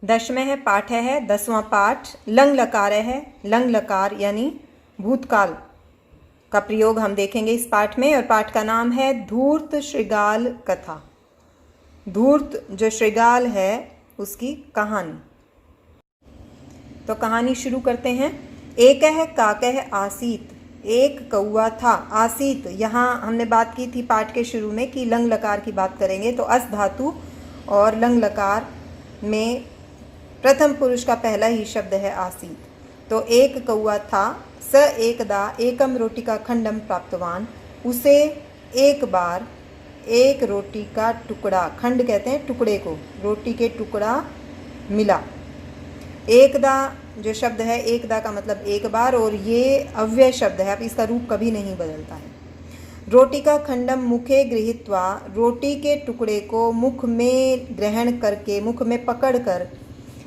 10वें है पाठ है 10वां पाठ लंग लकार है। लंग लकार यानी भूतकाल का प्रयोग हम देखेंगे इस पाठ में, और पाठ का नाम है धूर्त श्रृगाल कथा। धूर्त जो श्रृगाल है उसकी कहानी। तो कहानी शुरू करते हैं। एक है काकह आसीत, एक कौआ था। आसीत, यहाँ हमने बात की थी पाठ के शुरू में कि लंग लकार की बात करेंगे, तो अस धातु और लंग लकार में प्रथम पुरुष का पहला ही शब्द है आसीत। तो एक कौआ था, स एकदा एकम रोटी का खंडम प्राप्तवान, उसे एक बार एक रोटी का टुकड़ा, खंड कहते हैं टुकड़े को, रोटी के टुकड़ा मिला। एकदा जो शब्द है, एकदा का मतलब एक बार, और ये अव्यय शब्द है, अब इसका रूप कभी नहीं बदलता है। रोटी का खंडम मुखे गृहीत्वा, रोटी के टुकड़े को मुख में ग्रहण करके, मुख में पकड़कर,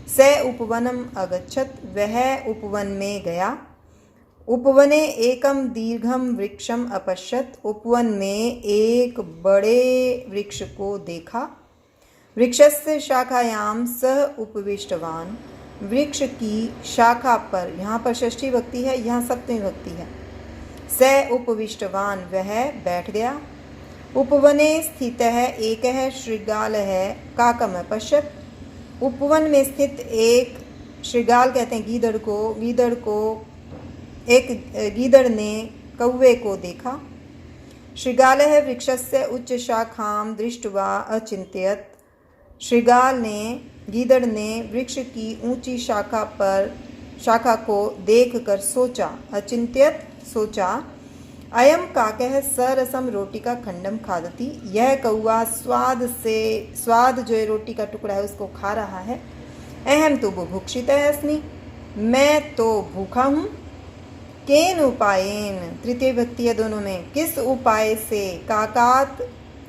स उपवनम अगच्छत, वह उपवन में गया। उपवने एकम दीर्घम वृक्षम अपश्यत, उपवन में एक बड़े वृक्ष को देखा। वृक्षस्य शाखायाम सह उपविष्टवान, वृक्ष की शाखा पर, यहाँ पर षष्ठी विभक्ति है, यहाँ सप्तमी विभक्ति है। स उपविष्टवान, वह बैठ गया। उपवने स्थित है एक है श्रृगाल है काकम अपश्यत, उपवन में स्थित एक श्रृगाल कहते हैं गीदड़ को, एक गीदड़ ने कौवे को देखा। श्रृगाल है वृक्षस्य उच्च शाखाम दृष्ट्वा अचिंत्यत, श्रृगाल ने, गीदड़ ने वृक्ष की ऊंची शाखा को देखकर सोचा, अचिंत्यत सोचा। अयम काकः सरसम रोटी का खंडम खादती, यह कौआ स्वाद जो रोटी का टुकड़ा है उसको खा रहा है। अहम तो बुभुक्षितः अस्मि, मैं तो भूखा हूँ। केन उपायेन, तृतीय विभक्ति है दोनों में, किस उपाय से, काकात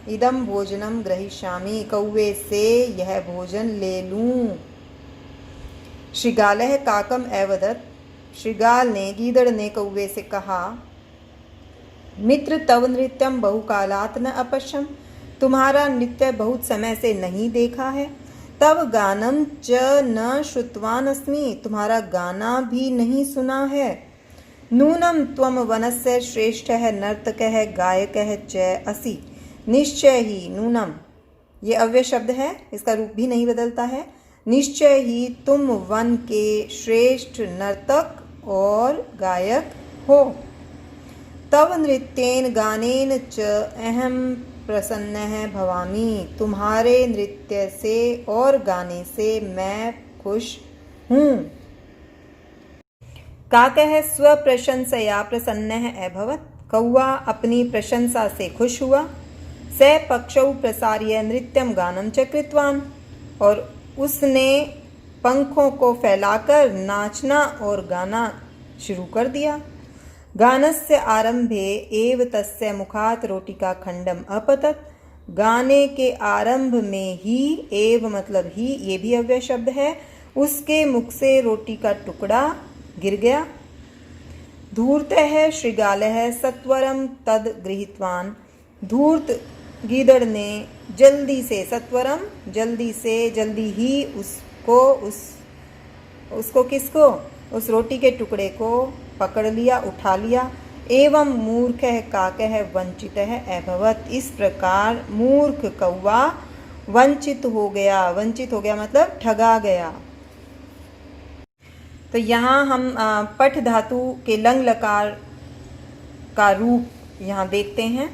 इदम भोजनम ग्रहीष्यामि, कौवे से यह भोजन ले लूं। श्रृगालः काकम एवदत्, श्रृगाल ने, गीदड़ ने कौवे से कहा, मित्र तव नृत्यम बहुकालात् न अपश्यम, तुम्हारा नृत्य बहुत समय से नहीं देखा है। तव गानम च न श्रुतवान अस्मि, तुम्हारा गाना भी नहीं सुना है। नूनम त्वम वनस्य श्रेष्ठः नर्तकः गायकः च असि, निश्चय ही, नूनम ये अव्यय शब्द है, इसका रूप भी नहीं बदलता है। निश्चय ही तुम वन के श्रेष्ठ नर्तक और गायक हो। तव नृत्येन गानेन च अहम प्रसन्नः भवामि, तुम्हारे नृत्य से और गाने से मैं खुश हूँ। काकः स्वप्रशंसया प्रसन्नः अभवत्, कौवा अपनी प्रशंसा से खुश हुआ। स पक्षौ प्रसार्य नृत्यम गानम च कृतवान, और उसने पंखों को फैलाकर नाचना और गाना शुरू कर दिया। गानस्य आरंभे एव तस्य मुखात रोटी का खंडम अपतत, गाने के आरंभ में ही, एव मतलब ही, ये भी अव्यय शब्द है, उसके मुख से रोटी का टुकड़ा गिर गया। धूर्तः श्रृगालः सत्वरम तद गृहीतवान, धूर्त गीदड़ ने जल्दी से, सत्वरम जल्दी से, जल्दी ही उसको किसको, उस रोटी के टुकड़े को पकड़ लिया, उठा लिया। एवं मूर्खः काकः वंचितः अभवत्, इस प्रकार मूर्ख कौवा वंचित हो गया। वंचित हो गया मतलब ठगा गया। तो यहाँ हम पठ धातु के लंग लकार का रूप यहाँ देखते हैं।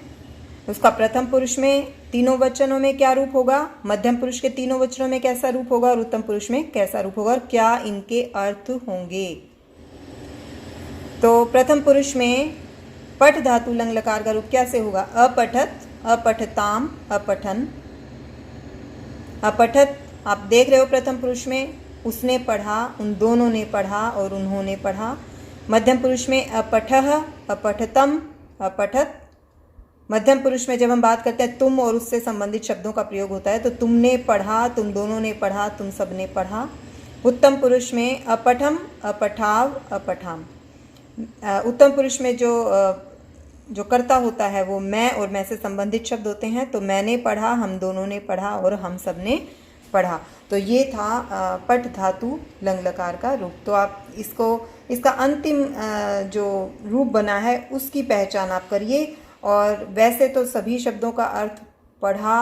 उसका प्रथम पुरुष में तीनों वचनों में क्या रूप होगा, मध्यम पुरुष के तीनों वचनों में कैसा रूप होगा, और उत्तम पुरुष में कैसा रूप होगा, और क्या इनके अर्थ होंगे। तो प्रथम पुरुष में पठ धातु लंग लकार का रूप कैसे होगा, अपठत, अपठताम, अपठन। अपठत आप देख रहे हो प्रथम पुरुष में उसने पढ़ा, उन दोनों ने पढ़ा और उन्होंने पढ़ा। मध्यम पुरुष में अपठः, अपठतम, अपठत। मध्यम पुरुष में जब हम बात करते हैं तुम और उससे संबंधित शब्दों का प्रयोग होता है, तो तुमने पढ़ा, तुम दोनों ने पढ़ा, तुम सबने पढ़ा। उत्तम पुरुष में अपठम, अपठाव, अपठाम। उत्तम पुरुष में जो कर्ता होता है वो मैं और मैं से संबंधित शब्द होते हैं, तो मैंने पढ़ा, हम दोनों ने पढ़ा और हम सब ने पढ़ा। तो ये था पठ धातु लंग लकार का रूप। तो आप इसका अंतिम जो रूप बना है उसकी पहचान आप करिए। और वैसे तो सभी शब्दों का अर्थ पढ़ा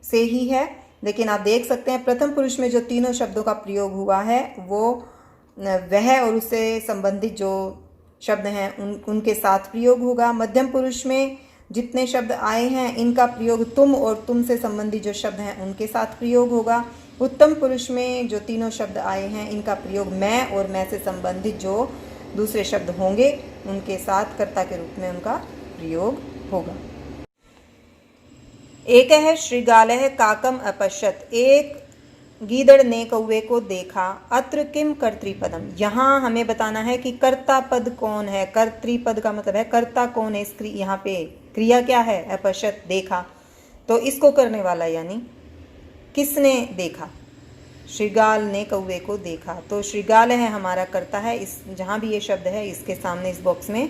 से ही है, लेकिन आप देख सकते हैं प्रथम पुरुष में जो तीनों शब्दों का प्रयोग हुआ है वो वह और उससे संबंधित जो शब्द हैं उनके साथ प्रयोग होगा। मध्यम पुरुष में जितने शब्द आए हैं इनका प्रयोग तुम और तुम से संबंधित जो शब्द हैं उनके साथ प्रयोग होगा। उत्तम पुरुष में जो तीनों शब्द आए हैं इनका प्रयोग मैं और मैं से संबंधित जो दूसरे शब्द होंगे उनके साथ कर्ता के रूप में उनका प्रयोग होगा। एक है श्रृगालः काकम अपश्यत, एक गीदड़ ने कौवे को देखा। अत्र किम कर्तृपदम, यहाँ हमें बताना है कि कर्ता पद कौन है। कर्तृपद का मतलब है कर्ता कौन है। इस यहाँ पे क्रिया क्या है, अपश्यत देखा। तो इसको करने वाला यानी किसने देखा, श्रृगाल ने कौवे को देखा। तो श्रृगाल है हमारा कर्ता है। इस जहाँ भी ये शब्द है इसके सामने इस बॉक्स में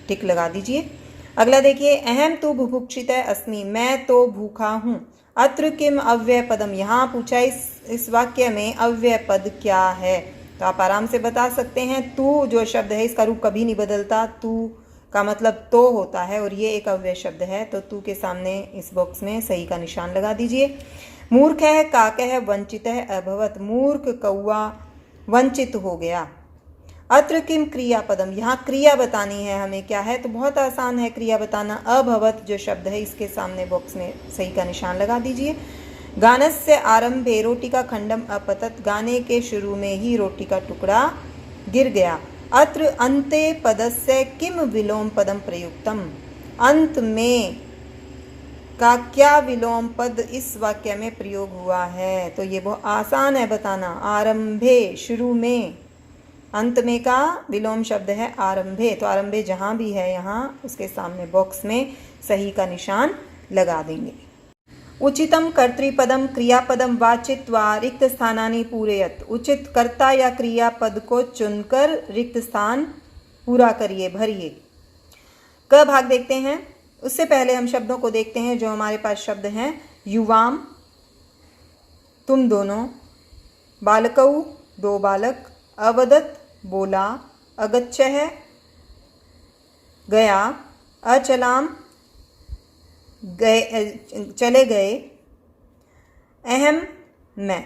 टिक लगा दीजिए। अगला देखिए, अहम तु बुभुक्षितः अस्मि, मैं तो भूखा हूँ। अत्र किम अव्यय पदम, यहाँ पूछा इस वाक्य में अव्यय पद क्या है। तो आप आराम से बता सकते हैं। तू जो शब्द है इसका रूप कभी नहीं बदलता, तू का मतलब तो होता है और ये एक अव्यय शब्द है। तो तू के सामने इस बॉक्स में सही का निशान लगा दीजिए। मूर्ख है काकः वंचितः अभवत, मूर्ख कौआ वंचित हो गया। अत्र किम क्रिया पदम, यहाँ क्रिया बतानी है हमें क्या है। तो बहुत आसान है क्रिया बताना। अभवत जो शब्द है इसके सामने बॉक्स में सही का निशान लगा दीजिए। गानस्य आरंभे रोटी का खंडम अपतत, गाने के शुरू में ही रोटी का टुकड़ा गिर गया। अत्र अन्ते पदस्य किम विलोम पदम प्रयुक्तम, अंत में का क्या विलोम पद इस वाक्य में प्रयोग हुआ है। तो ये बहुत आसान है बताना। आरंभे शुरू में, अंत में का विलोम शब्द है आरंभे। तो आरंभे जहाँ भी है यहाँ उसके सामने बॉक्स में सही का निशान लगा देंगे। उचितम कर्तृपदम क्रियापदम वाचित्वा रिक्त स्थानानि पूरयत, उचित कर्ता या क्रियापद को चुनकर रिक्त स्थान पूरा करिए, भरिए। क भाग देखते हैं। उससे पहले हम शब्दों को देखते हैं जो हमारे पास शब्द हैं। युवाम तुम दोनों, बालकौ दो बालक, अवदत बोला, अगच्छः गया, अचलाम गए चले गए, अहम मैं।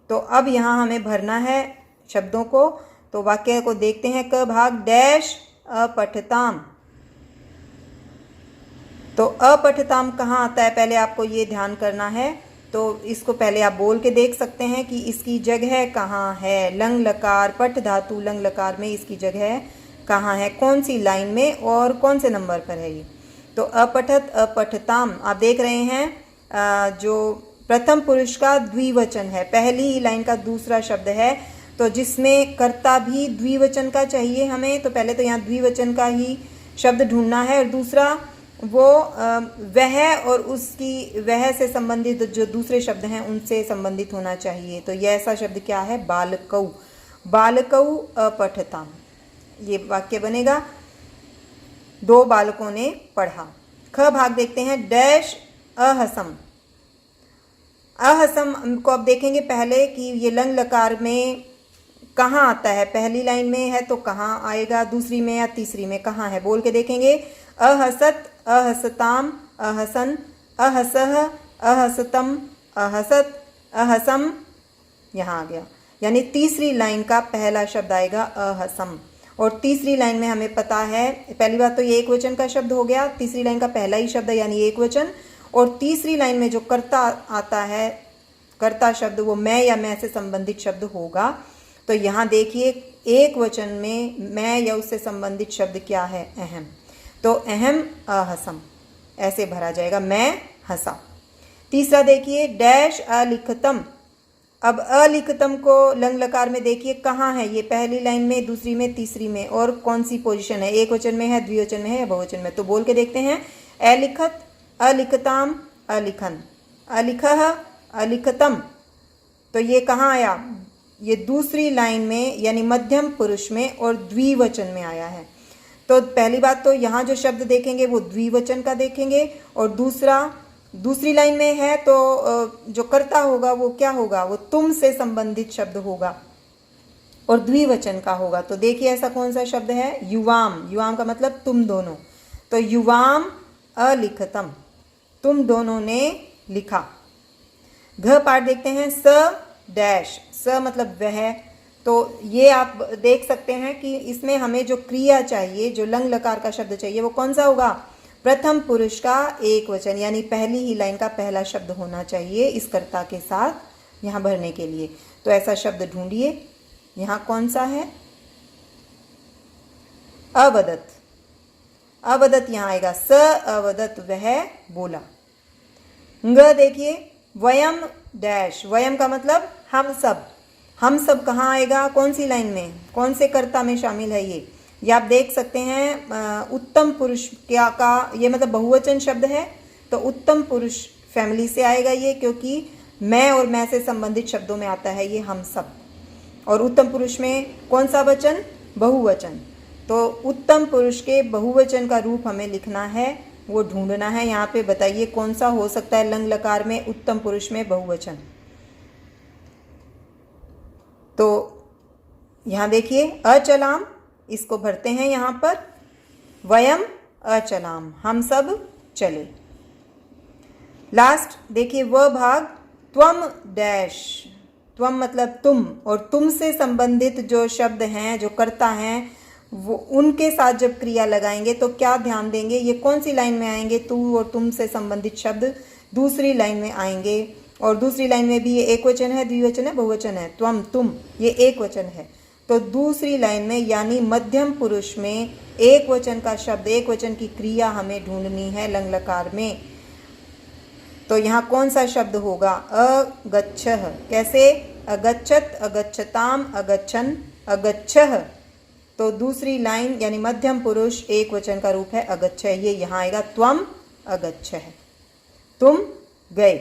तो अब यहाँ हमें भरना है शब्दों को। तो वाक्य को देखते हैं। क भाग डैश अपठताम, तो अपठताम कहाँ आता है पहले आपको ये ध्यान करना है। तो इसको पहले आप बोल के देख सकते हैं कि इसकी जगह कहाँ है। लंग लकार पठ धातु लंग लकार में इसकी जगह कहाँ है, कौन सी लाइन में और कौन से नंबर पर है ये। तो अपठत अपठताम आप देख रहे हैं जो प्रथम पुरुष का द्विवचन है, पहली ही लाइन का दूसरा शब्द है। तो जिसमें कर्ता भी द्विवचन का चाहिए हमें। तो पहले तो यहाँ द्विवचन का ही शब्द ढूंढना है और दूसरा वो वह और उसकी वह से संबंधित जो दूसरे शब्द हैं उनसे संबंधित होना चाहिए। तो यह ऐसा शब्द क्या है, बालकौ, बालकौ अपठताम, ये वाक्य बनेगा। दो बालकों ने पढ़ा। ख भाग देखते हैं। डैश अहसम, अहसम को अब देखेंगे पहले कि ये लंग लकार में कहाँ आता है। पहली लाइन में है तो कहाँ आएगा, दूसरी में या तीसरी में कहाँ है, बोल के देखेंगे। अहसत अहसताम अहसन अहसह अहसतम अहसत अहसम, यहाँ आ गया। यानी तीसरी लाइन का पहला शब्द आएगा अहसम। और तीसरी लाइन में हमें पता है, पहली बात तो ये एक वचन का शब्द हो गया, तीसरी लाइन का पहला ही शब्द है यानी एक वचन। और तीसरी लाइन में जो कर्ता आता है, कर्ता शब्द वो मैं या मैं से संबंधित शब्द होगा। तो यहाँ देखिए एक वचन में मैं या उससे संबंधित शब्द क्या है, अहम। तो अहम अहसम ऐसे भरा जाएगा, मैं हंसा। तीसरा देखिए डैश अलिखतम। अब अलिखतम को लंग लकार में देखिए कहाँ है, ये पहली लाइन में, दूसरी में, तीसरी में, और कौन सी पोजीशन है, एक वचन में है, द्विवचन में है या बहुवचन में। तो बोल के देखते हैं। अलिखत अलिखताम अलिखन अलिखह अलिखतम। तो ये कहाँ आया, ये दूसरी लाइन में यानी मध्यम पुरुष में और द्विवचन में आया है। तो पहली बात तो यहाँ जो शब्द देखेंगे वो द्विवचन का देखेंगे और दूसरा दूसरी लाइन में है तो जो कर्ता होगा वो क्या होगा, वो तुम से संबंधित शब्द होगा और द्विवचन का होगा। तो देखिए ऐसा कौन सा शब्द है, युवाम। युवाम का मतलब तुम दोनों, तो युवाम अलिखतम, तुम दोनों ने लिखा। घ पाठ देखते हैं, स डैश, स मतलब वह। तो ये आप देख सकते हैं कि इसमें हमें जो क्रिया चाहिए, जो लंग लकार का शब्द चाहिए, वो कौन सा होगा, प्रथम पुरुष का एक वचन, यानी पहली ही लाइन का पहला शब्द होना चाहिए इस कर्ता के साथ यहाँ भरने के लिए। तो ऐसा शब्द ढूंढिए, यहाँ कौन सा है, अवदत। अवदत यहाँ आएगा, स अवदत, वह बोला। ग देखिए, वयम डैश, वयम का मतलब हम सब। हम सब कहाँ आएगा, कौन सी लाइन में, कौन से कर्ता में शामिल है ये आप देख सकते हैं। उत्तम पुरुष क्या का ये मतलब बहुवचन शब्द है, तो उत्तम पुरुष फैमिली से आएगा ये, क्योंकि मैं और मैं से संबंधित शब्दों में आता है ये हम सब। और उत्तम पुरुष में कौन सा वचन, बहुवचन। तो उत्तम पुरुष के बहुवचन का रूप हमें लिखना है, वो ढूंढना है। यहाँ पे बताइए कौन सा हो सकता है लंग लकार में उत्तम पुरुष में बहुवचन। तो यहाँ देखिए, अचलाम, इसको भरते हैं यहाँ पर, वयम अचलाम, हम सब चले। लास्ट देखिए वह भाग, त्वम डैश, त्वम मतलब तुम, और तुम से संबंधित जो शब्द हैं, जो कर्ता हैं, वो उनके साथ जब क्रिया लगाएंगे तो क्या ध्यान देंगे, ये कौन सी लाइन में आएंगे, तू और तुम से संबंधित शब्द दूसरी लाइन में आएंगे। और दूसरी लाइन में भी ये एक वचन है, द्विवचन है, बहुवचन है, त्वम तुम ये एक वचन है। तो दूसरी लाइन में यानी मध्यम पुरुष में एक वचन का शब्द, एक वचन की क्रिया हमें ढूंढनी है लंग लकार में। तो यहाँ कौन सा शब्द होगा, अगच्छः। कैसे, अगच्छत, अगच्छताम, अगच्छन, अगच्छः। तो दूसरी लाइन यानी मध्यम पुरुष एक वचन का रूप है अगच्छ, ये यहाँ आएगा, त्वम अगच्छः, तुम गए।